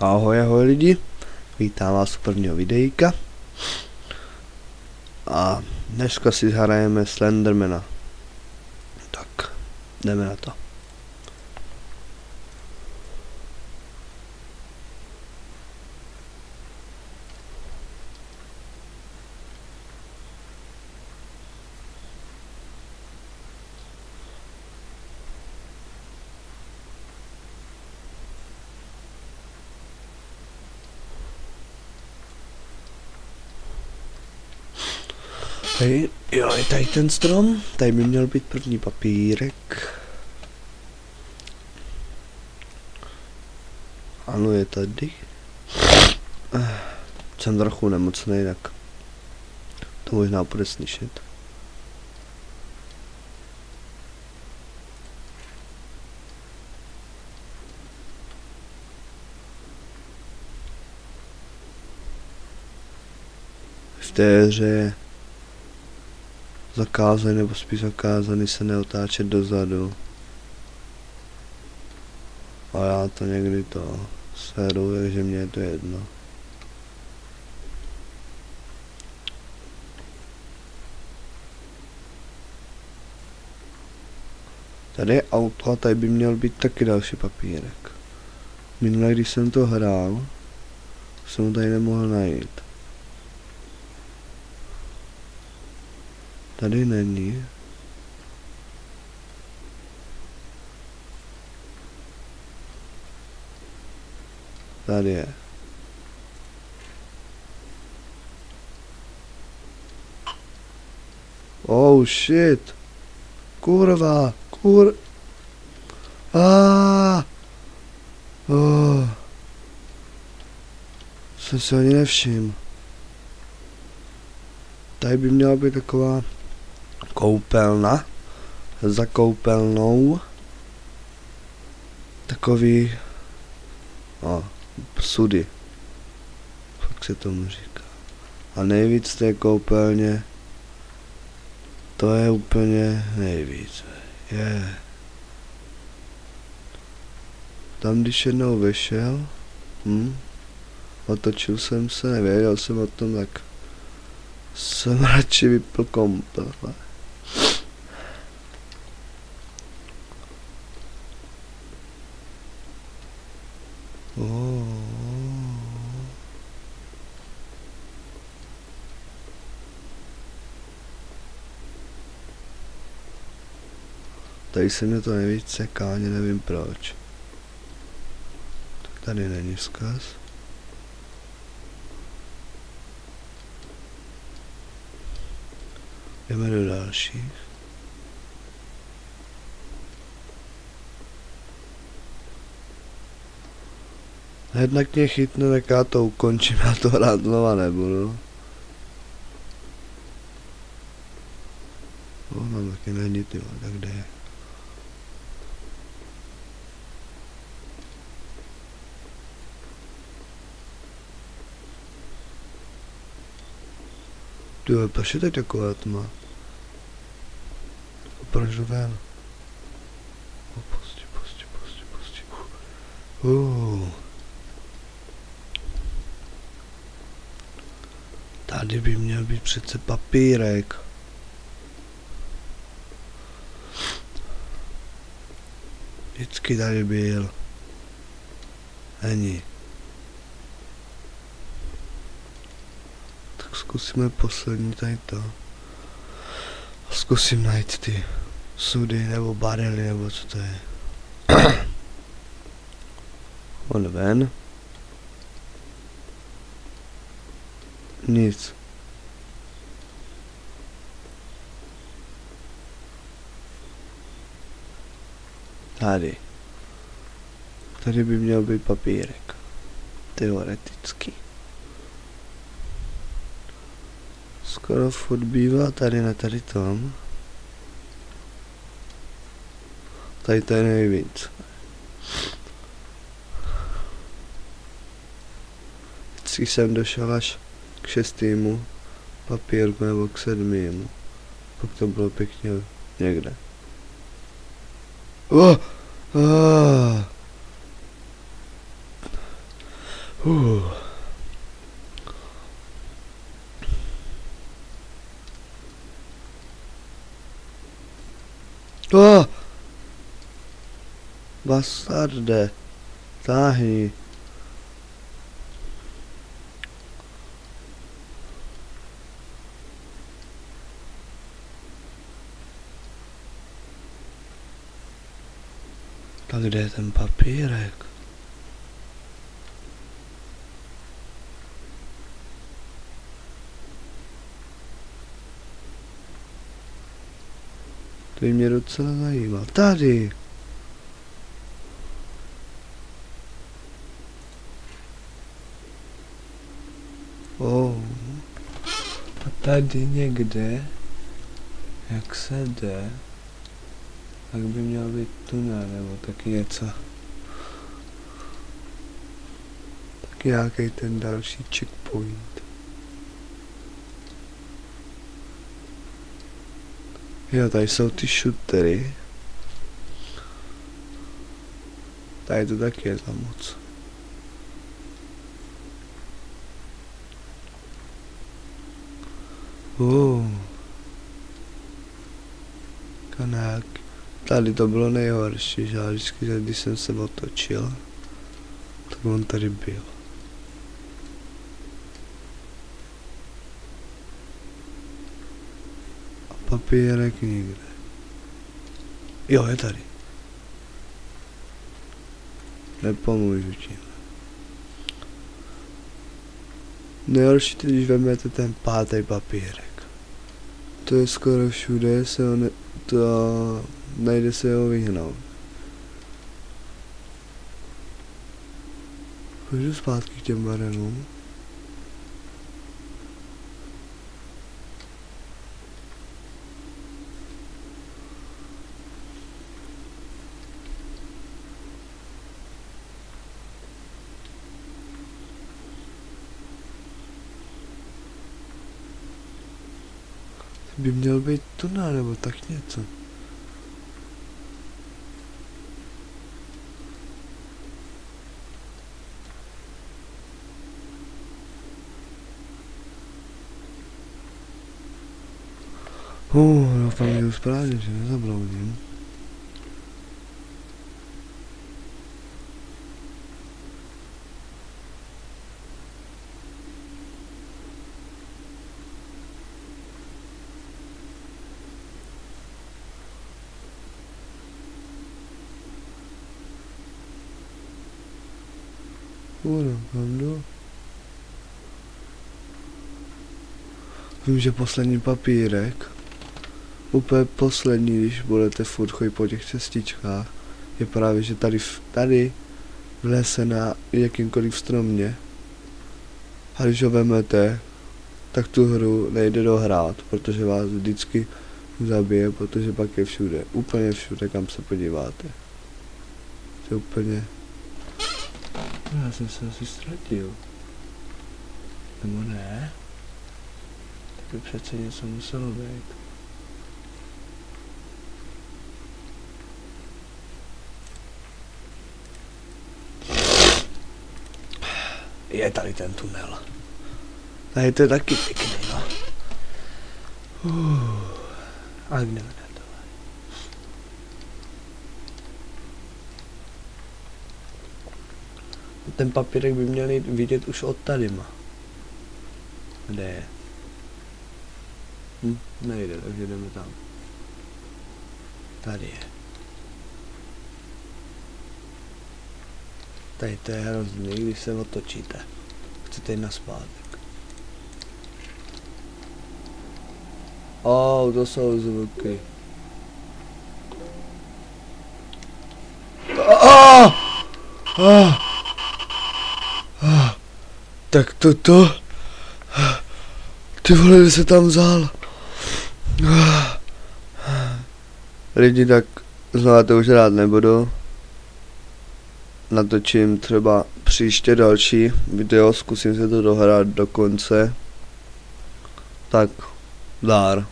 Ahoj, ahoj lidi, vítám vás u prvního videjka a dneska si hrajeme Slendermana, tak jdeme na to. Hej, jo, je tady ten strom, tady by měl být první papírek. Ano, je tady. Jsem trochu nemocnej, tak to možná bude slyšet. V té hře je zakázaný, nebo spíš zakázaný se neotáčet dozadu. A já to někdy to seru, takže mě je to jedno. Tady je auto a tady by měl být taky další papírek. Minule, když jsem to hrál, jsem ho tady nemohl najít. Tady není. Tady je. Oh shit. Kurva. Oh. Jsem si ani nevšiml. Tady by měla být taková koupelna. Za koupelnou. Takový sudy. Fakt se tomu říká. A nejvíc té koupelně, to je úplně nejvíc. Je. Tam když jednou vešel, otočil jsem se, nevěděl jsem o tom, tak jsem radši vypl komplet. Tady se mi to nejvíc seká, ani nevím proč. Tak tady není vzkaz. Jdeme do dalších. Jednak mě chytne, tak já to ukončím, já to hrát znova nebudu. Mám taky není, ty tak kde je? Tyhle, proč je teď taková tma? Proč jdu ven? Pusti. Tady by měl být přece papírek. Vždycky tady byl. Není. Tak zkusíme poslední tady to. Zkusím najít ty sudy nebo barely nebo co to je. On ven. Nic. Tady. Tady by měl být papírek. Teoreticky. Skoro furt bývá tady na tady tom. Tady to je nejvíc. Vždycky jsem došel až k 6. papírku nebo k 7. Pak to bylo pěkně někde. Bastarde. Táhni. Tak kde je ten papírek? To mě docela zajímá. Tady! A tady někde, jak se jde, tak by měl být tunel nebo taky něco. Tak nějaký ten další checkpoint. Jo, tady jsou ty shootery. Tady to taky je za moc. Kanák. Tady to bylo nejhorší, že vždycky, když jsem se otočil, tak on tady byl. A papírek nikde. Jo, je tady. Nepomůžu ti. Nejhorší, když vezmete ten pátý papírek. To je skoro všude, se ho nejde se ho vyhnout. Půjdu zpátky k těm barenům. By měl být tunel nebo tak něco. Doufám, že už správně, že nezabloudím. Kam jdu? Vím, že poslední papírek, úplně poslední, když budete furt chodit po těch cestičkách, je právě, že tady v lese na jakýmkoliv stromě. A když ho vemete, tak tu hru nejde dohrát, protože vás vždycky zabije, protože pak je všude, úplně všude, kam se podíváte. To je úplně... Já jsem se asi ztratil. Nebo ne? Tak by přece něco muselo být. Je tady ten tunel. Tady to je taky pěkný, no. Ale jdeme na to. Ten papírek by měl vidět už od tadyma. Kde je? Nejde, takže jdeme tam. Tady je. Tady to je hrozný, když se otočíte. Chcete jít naspátek. To jsou zvuky. Tak toto. Ty vole, se tam vzal. Lidi, tak znova to už rád nebudu. Natočím třeba příště další video, zkusím se to dohrát do konce. Tak, dár.